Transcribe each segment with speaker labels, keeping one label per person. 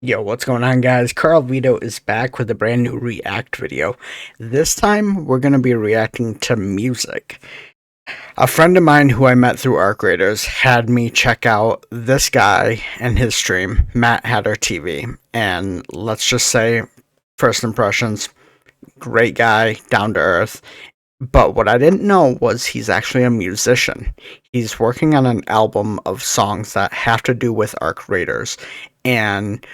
Speaker 1: Yo, what's going on, guys? Carl Vito is back with a brand new react video. This time, we're going to be reacting to music. A friend of mine who I met through Arc Raiders had me check out this guy and his stream, MattHatterTV. And let's just say, first impressions, great guy, down to earth. But what I didn't know was he's actually a musician. He's working on an album of songs that have to do with Arc Raiders. And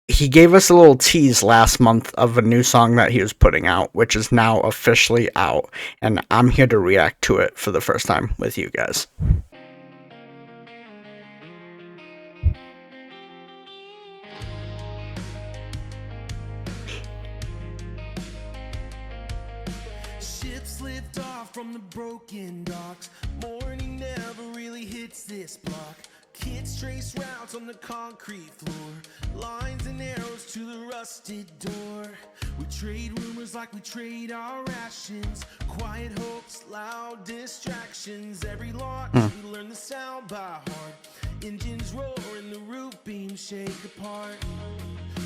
Speaker 1: he gave us a little tease last month of a new song that he was putting out, which is now officially out, and I'm here to react to it for the first time with you guys.
Speaker 2: Ships lift off from the broken docks. Morning never really hits this block. Kids trace routes on the concrete floor. Lines and arrows to the rusted door. We trade rumors like we trade our rations. Quiet hopes, loud distractions. Every launch we learn the sound by heart. Engines roar and the roof beams shake apart.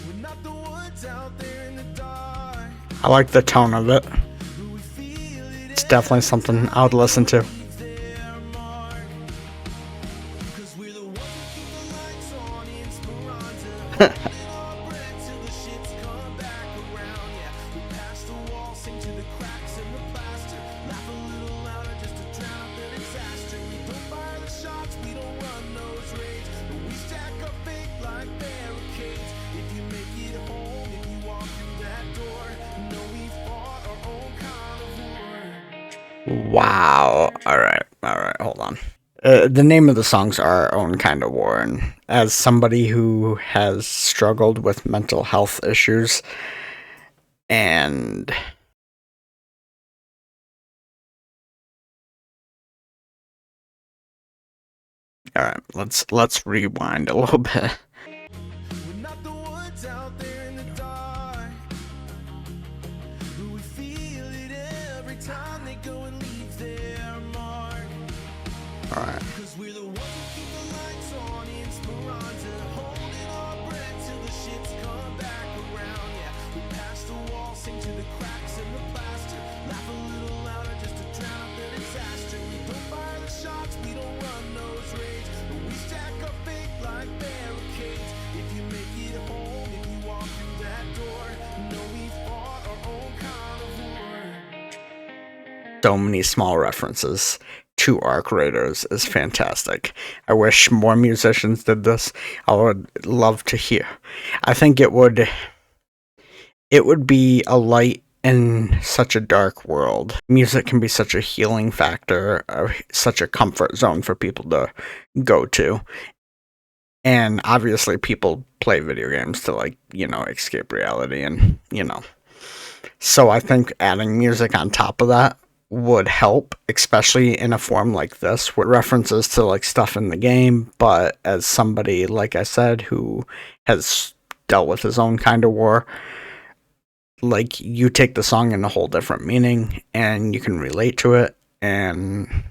Speaker 2: We're not the ones out there in the dark.
Speaker 1: I like the tone of it. It's definitely something I would listen to. Wow. Alright, hold on. The name of the songs are Our Own Kind of War, and as somebody who has struggled with mental health issues, and alright, let's rewind a little bit.
Speaker 2: We're not the ones out there in the dark, but we feel it every time they go and leave their mark.
Speaker 1: Alright.
Speaker 2: Cause we're the ones who keep the lights on in Esperanza, holding our breath till the ships come back around. Yeah, we pass the wall, sing to the cracks in the plaster, laugh a little louder just to drown out the disaster. We don't fire the shots, we don't run those raids, but we stack up fake like barricades. If you make it home, if you walk through that door, know we fought our own kind of war.
Speaker 1: So many small references to Arc Raiders is fantastic. I wish more musicians did this. I would love to hear. I think it would be a light in such a dark world. Music can be such a healing factor, such a comfort zone for people to go to. And obviously people play video games to, like, escape reality and, So I think adding music on top of that would help, especially in a form like this with references to like stuff in the game. But as somebody, like I said, who has dealt with his own kind of war, like, you take the song in a whole different meaning and you can relate to it. And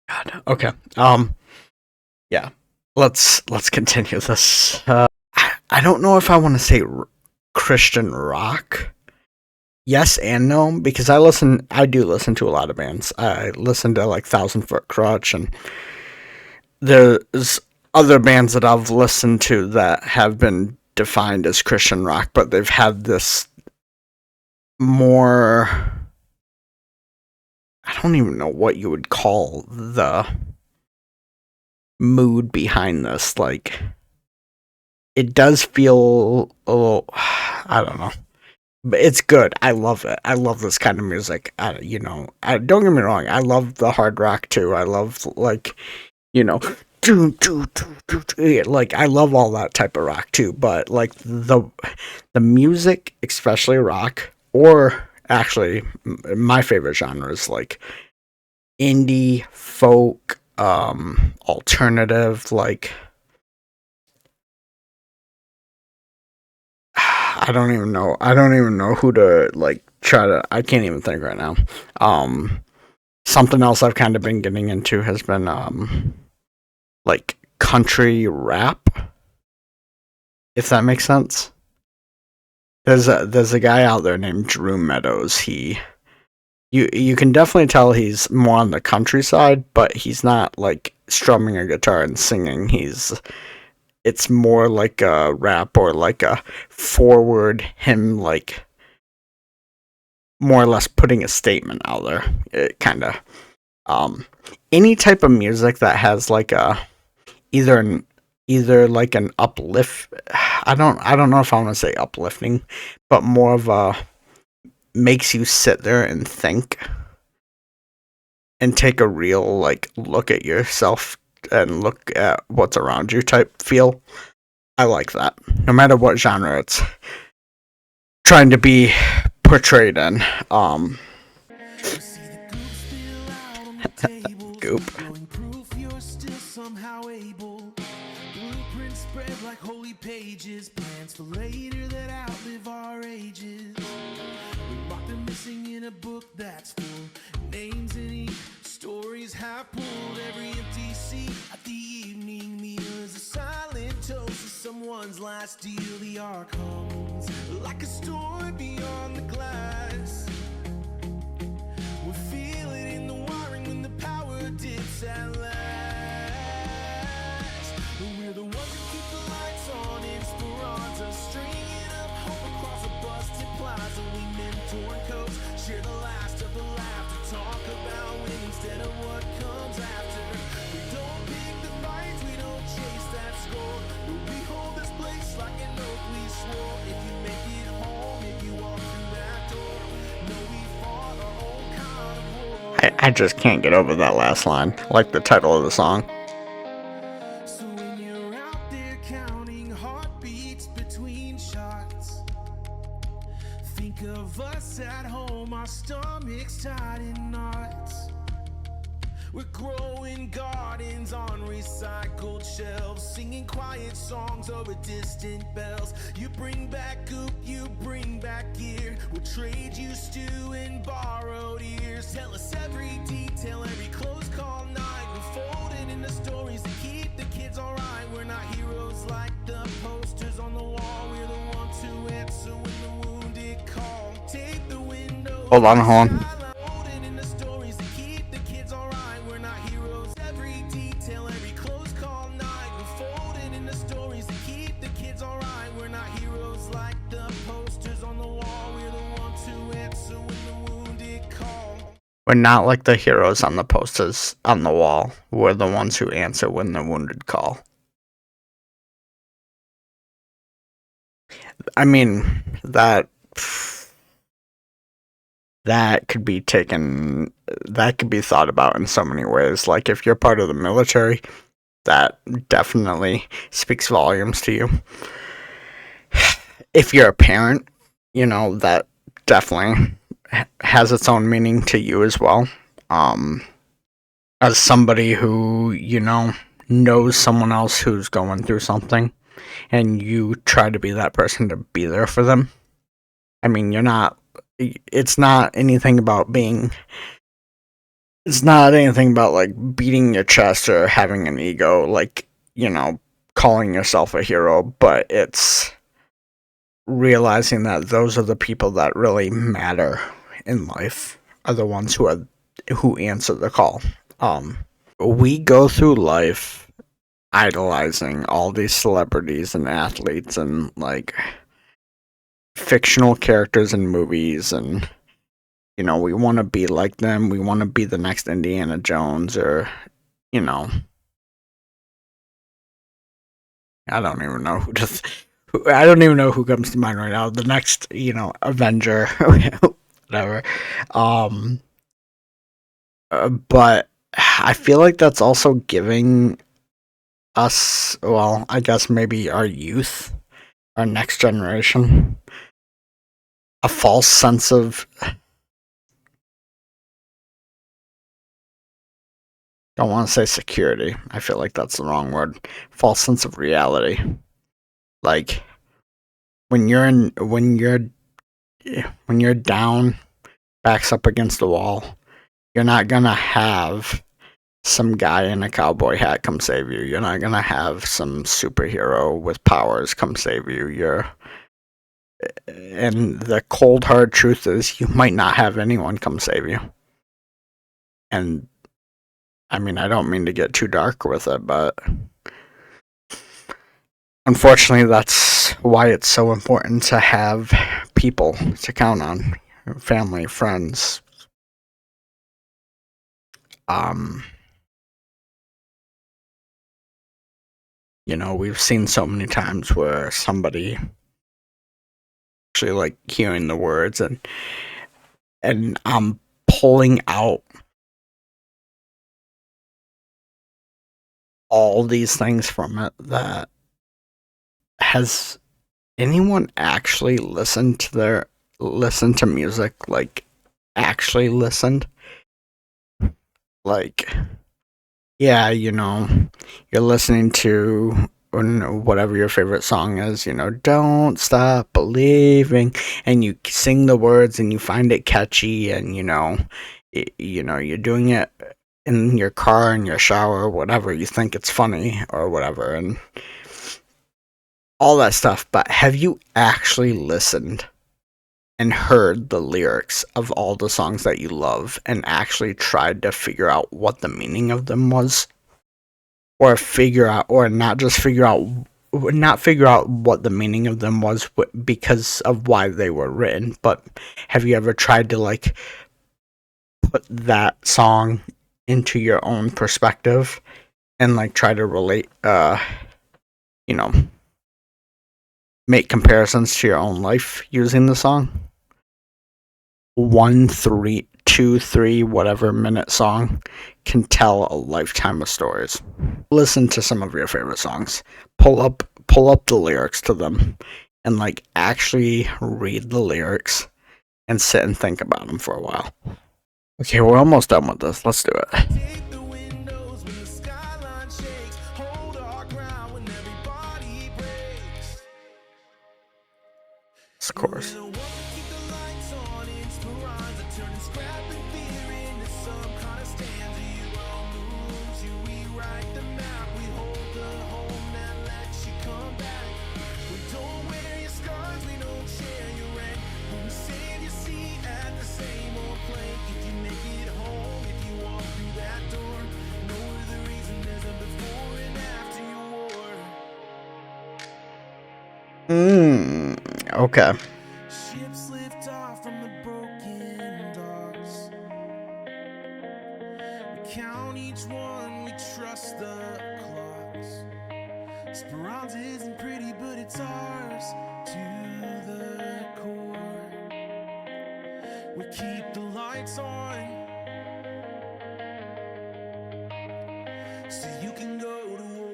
Speaker 1: God, okay. Yeah, let's continue this. I don't know if I want to say Christian rock. Yes and no, because I do listen to a lot of bands. I listen to like Thousand Foot Crutch, and there's other bands that I've listened to that have been defined as Christian rock, but they've had this more, I don't even know what you would call the mood behind this. Like, it does feel a little, I don't know, but it's good. I love it. I love this kind of music. Don't get me wrong, I love the hard rock too. I love, like, like, I love all that type of rock too. But like the music, especially rock, or Actually, my favorite genre is like indie, folk, alternative, like I don't even know who to like try to I can't even think right now. Um Something else I've kind of been getting into has been like country rap, if that makes sense. There's a guy out there named Drew Meadows. You can definitely tell he's more on the countryside, but he's not like strumming a guitar and singing. It's more like a rap or like a forward him, like more or less putting a statement out there. It kind of any type of music that has like a either an either like an uplift. I don't know if I want to say uplifting, but more of a makes you sit there and think and take a real like look at yourself and look at what's around you type feel. I like that. No matter what genre it's trying to be portrayed in.
Speaker 2: You see the goop spill out on the table.
Speaker 1: Goop.
Speaker 2: Blowing proof you're still somehow able. Blueprints spread like holy pages. Plans for later that outlive our ages. We mark them missing in a book that's full. Names in ink, stories half pulled. Every empty seat at the evening meal is a silent toast to someone's last deal. The arc hums like a story beyond the glass. We feel it in the wiring when the power dips at last. We're the ones who keep the lights on in Esperanza, stringing up hope across a busted plaza. We mentor and coach, share the last of the laughter, talk about winning instead of what comes after. We don't pick the fights, we don't chase that score, but we hold this place like an oath we swore. If you make it home, if you walk through that door, know we fought our own kind of war.
Speaker 1: I just can't get over that last line, like the title of the song.
Speaker 2: So when you're out there counting heartbeats between shots, think of us at home, our stomachs tied in knots. We're growing gardens on recycled shelves, singing quiet songs over distant bells. You bring back goop, you bring back gear. We'll trade you stew and borrowed ears. Tell us every detail, every close call night. We're folded into stories that keep the kids alright. We're not heroes like the posters on the wall. We're the ones who answer when the wounded call. Take the window.
Speaker 1: Hold on.
Speaker 2: Folded into stories that keep the kids alright. We're not heroes. Every detail, every close call night. We're folded into stories that keep the kids alright. We're not heroes like the posters on the wall. We're the ones who answer when the wounded call.
Speaker 1: We're not like the heroes on the posters on the wall. We're the ones who answer when the wounded call. I mean, that could be thought about in so many ways. Like, if you're part of the military, that definitely speaks volumes to you. If you're a parent, that definitely has its own meaning to you as well. As somebody who, knows someone else who's going through something, and you try to be that person to be there for them. I mean, it's not anything about like beating your chest or having an ego, like, calling yourself a hero, but it's realizing that those are the people that really matter in life, are the ones who answer the call. We go through life idolizing all these celebrities and athletes and like fictional characters in movies, and we want to be like them. We want to be the next Indiana Jones, or I don't even know I don't even know who comes to mind right now. The next, Avenger, whatever. But I feel like that's also giving us, well, I guess maybe our youth, our next generation, a false sense of don't want to say security. I feel like that's the wrong word. False sense of reality. Like when you're down, backs up against the wall, you're not gonna have some guy in a cowboy hat come save you. You're not gonna have some superhero with powers come save you. And the cold hard truth is you might not have anyone come save you. And I mean, I don't mean to get too dark with it, but unfortunately that's why it's so important to have people to count on. Family, friends. We've seen so many times where somebody actually like hearing the words and I'm pulling out all these things from it. That has anyone actually listened to music, like actually listened? Like, yeah, you're listening to whatever your favorite song is, don't stop believing, and you sing the words and you find it catchy, and you're doing it in your car, in your shower, whatever, you think it's funny or whatever, and all that stuff. But have you actually listened and heard the lyrics of all the songs that you love and actually tried to figure out what the meaning of them was? Or not figure out what the meaning of them was because of why they were written, but have you ever tried to like put that song into your own perspective and like try to relate, make comparisons to your own life using the song? 1, 3, 2, 3, whatever minute song can tell a lifetime of stories. Listen to some of your favorite songs. Pull up the lyrics to them and like actually read the lyrics and sit and think about them for a while. Okay, we're almost done with this. Let's do it.
Speaker 2: Take the windows when the skyline shakes. Hold our ground when everybody breaks.
Speaker 1: Of course.
Speaker 2: No one can keep the lights on in Speranza, turning scrap and fear into some kind of stanza. You all moves, you rewrite the map. We hold the home that lets you come back. We don't wear your scars, we don't share your rent. We save your seat at the same old plank. If you make it home, if you walk through that door, know the reason there's a before and after your war.
Speaker 1: Okay.
Speaker 2: Ships lift off from the broken docks. We count each one, we trust the clocks. Speranza isn't pretty, but it's ours to the core. We keep the lights on so you can go to war.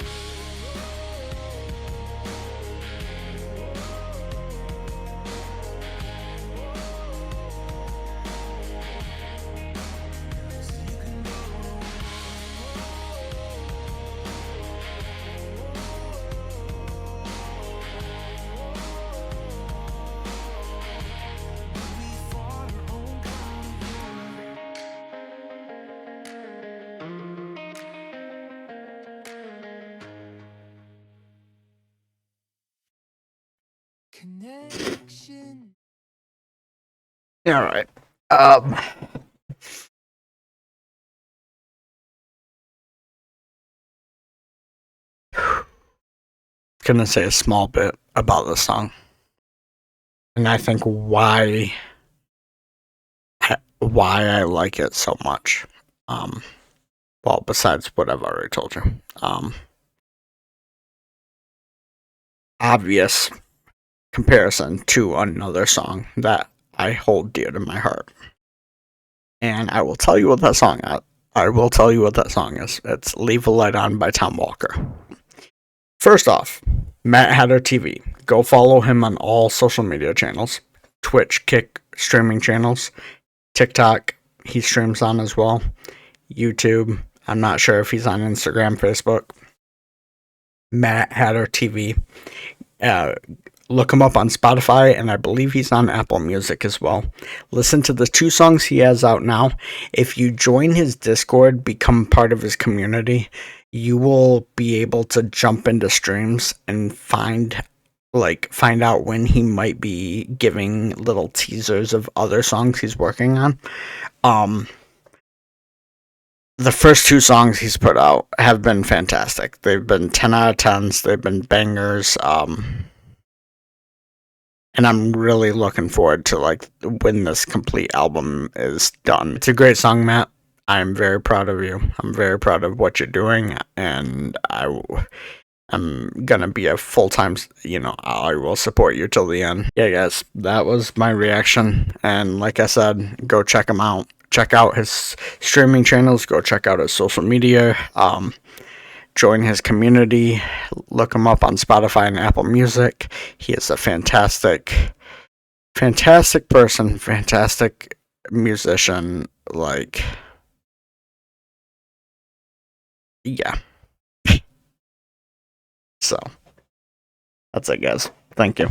Speaker 2: Connection.
Speaker 1: All right. Gonna say a small bit about this song, and I think why I like it so much. Well, besides what I've already told you. Obvious comparison to another song that I hold dear to my heart. And I will tell you what that song is. It's Leave a Light On by Tom Walker. First off, MattHatterTV. Go follow him on all social media channels. Twitch, Kick streaming channels. TikTok, he streams on as well. YouTube, I'm not sure if he's on Instagram, Facebook. MattHatterTV. Uh, Look him up on Spotify, and I believe he's on Apple Music as well. Listen to the 2 songs he has out now. If you join his Discord, become part of his community, you will be able to jump into streams and find out when he might be giving little teasers of other songs he's working on. The first 2 songs he's put out have been fantastic. They've been 10 out of 10s. They've been bangers. And I'm really looking forward to when this complete album is done. It's a great song, Matt. I'm very proud of you. I'm very proud of what you're doing, and I'm gonna be a full-time, I will support you till the end. Yeah, guys, that was my reaction, and like I said, go check him out. Check out his streaming channels, go check out his social media, join his community, look him up on Spotify and Apple Music. He is a fantastic person, fantastic musician. Yeah. So, that's it, guys. Thank you.